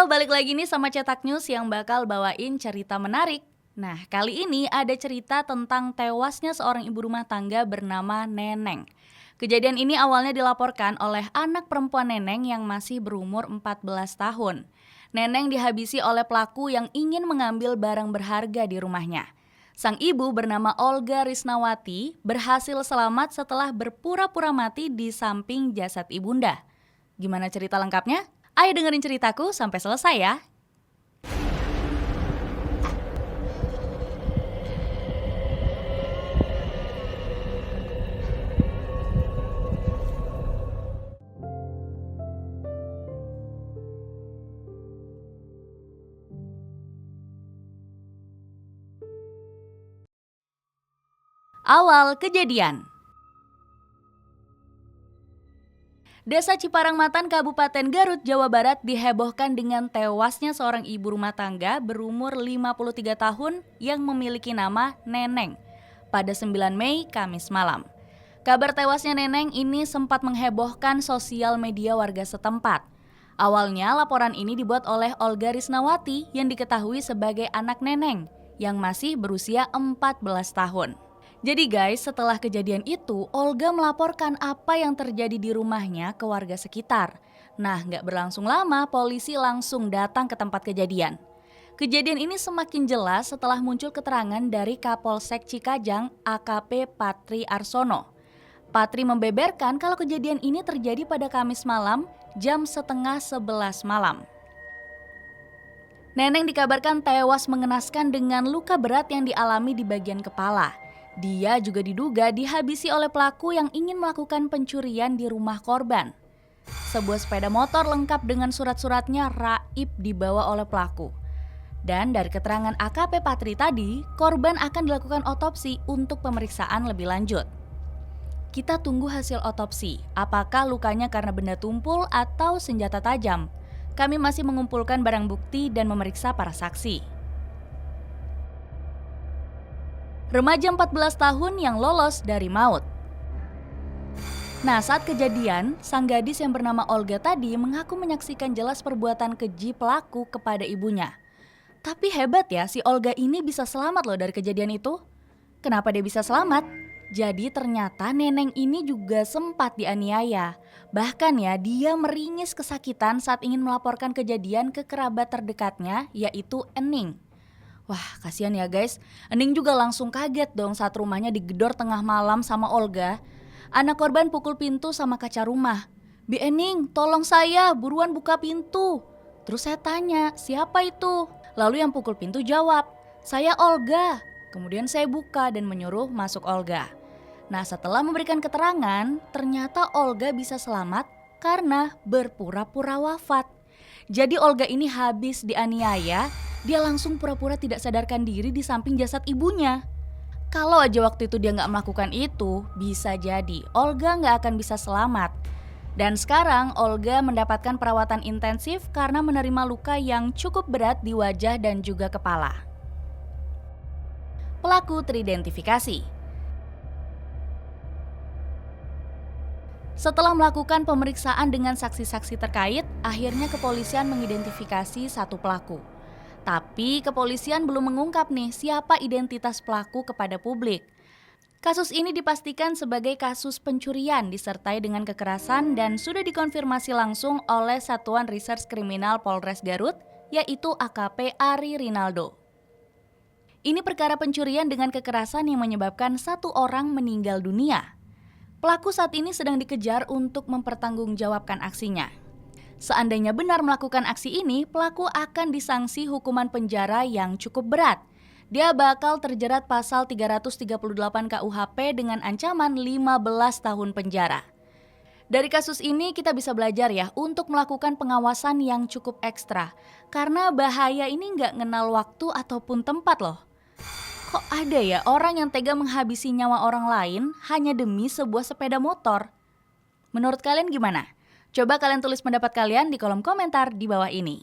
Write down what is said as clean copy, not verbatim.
Halo, balik lagi nih sama Cetak News yang bakal bawain cerita menarik. Nah, kali ini ada cerita tentang tewasnya seorang ibu rumah tangga bernama Neneng. Kejadian ini awalnya dilaporkan oleh anak perempuan Neneng yang masih berumur 14 tahun. Neneng dihabisi oleh pelaku yang ingin mengambil barang berharga di rumahnya. Sang ibu bernama Olga Risnawati berhasil selamat setelah berpura-pura mati di samping jasad ibunda. Gimana cerita lengkapnya? Ayo dengerin ceritaku sampai selesai ya. Awal kejadian. Desa Ciparangmatan, Kabupaten Garut, Jawa Barat dihebohkan dengan tewasnya seorang ibu rumah tangga berumur 53 tahun yang memiliki nama Neneng pada 9 Mei, Kamis malam. Kabar tewasnya Neneng ini sempat menghebohkan sosial media warga setempat. Awalnya laporan ini dibuat oleh Olga Risnawati yang diketahui sebagai anak Neneng yang masih berusia 14 tahun. Jadi guys, setelah kejadian itu, Olga melaporkan apa yang terjadi di rumahnya ke warga sekitar. Nah, nggak berlangsung lama, polisi langsung datang ke tempat kejadian. Kejadian ini semakin jelas setelah muncul keterangan dari Kapolsek Cikajang, AKP Patri Arsono. Patri membeberkan kalau kejadian ini terjadi pada Kamis malam, jam setengah 11 malam. Neneng dikabarkan tewas mengenaskan dengan luka berat yang dialami di bagian kepala. Dia juga diduga dihabisi oleh pelaku yang ingin melakukan pencurian di rumah korban. Sebuah sepeda motor lengkap dengan surat-suratnya raib dibawa oleh pelaku. Dan dari keterangan AKP Patri tadi, korban akan dilakukan otopsi untuk pemeriksaan lebih lanjut. Kita tunggu hasil otopsi, apakah lukanya karena benda tumpul atau senjata tajam. Kami masih mengumpulkan barang bukti dan memeriksa para saksi. Remaja 14 tahun yang lolos dari maut. Nah, saat kejadian, sang gadis yang bernama Olga tadi mengaku menyaksikan jelas perbuatan keji pelaku kepada ibunya. Tapi hebat ya, si Olga ini bisa selamat loh dari kejadian itu. Kenapa dia bisa selamat? Jadi ternyata Neneng ini juga sempat dianiaya. Bahkan ya, dia meringis kesakitan saat ingin melaporkan kejadian ke kerabat terdekatnya, yaitu Ening. Wah, kasihan ya guys. Ening juga langsung kaget dong saat rumahnya digedor tengah malam sama Olga. Anak korban pukul pintu sama kaca rumah. "Bi Ening, tolong saya, buruan buka pintu." Terus saya tanya, "Siapa itu?" Lalu yang pukul pintu jawab, "Saya Olga." Kemudian saya buka dan menyuruh masuk Olga. Nah, setelah memberikan keterangan, ternyata Olga bisa selamat karena berpura-pura wafat. Jadi Olga ini habis dianiaya, dia langsung pura-pura tidak sadarkan diri di samping jasad ibunya. Kalau aja waktu itu dia nggak melakukan itu, bisa jadi Olga nggak akan bisa selamat. Dan sekarang Olga mendapatkan perawatan intensif karena menerima luka yang cukup berat di wajah dan juga kepala. Pelaku teridentifikasi. Setelah melakukan pemeriksaan dengan saksi-saksi terkait, akhirnya kepolisian mengidentifikasi satu pelaku. Tapi kepolisian belum mengungkap nih siapa identitas pelaku kepada publik. Kasus ini dipastikan sebagai kasus pencurian disertai dengan kekerasan dan sudah dikonfirmasi langsung oleh Satuan Reserse Kriminal Polres Garut, yaitu AKP Ari Rinaldo. Ini perkara pencurian dengan kekerasan yang menyebabkan satu orang meninggal dunia. Pelaku saat ini sedang dikejar untuk mempertanggungjawabkan aksinya. Seandainya benar melakukan aksi ini, pelaku akan disanksi hukuman penjara yang cukup berat. Dia bakal terjerat pasal 338 KUHP dengan ancaman 15 tahun penjara. Dari kasus ini kita bisa belajar ya untuk melakukan pengawasan yang cukup ekstra. Karena bahaya ini nggak kenal waktu ataupun tempat loh. Kok ada ya orang yang tega menghabisi nyawa orang lain hanya demi sebuah sepeda motor? Menurut kalian gimana? Coba kalian tulis pendapat kalian di kolom komentar di bawah ini.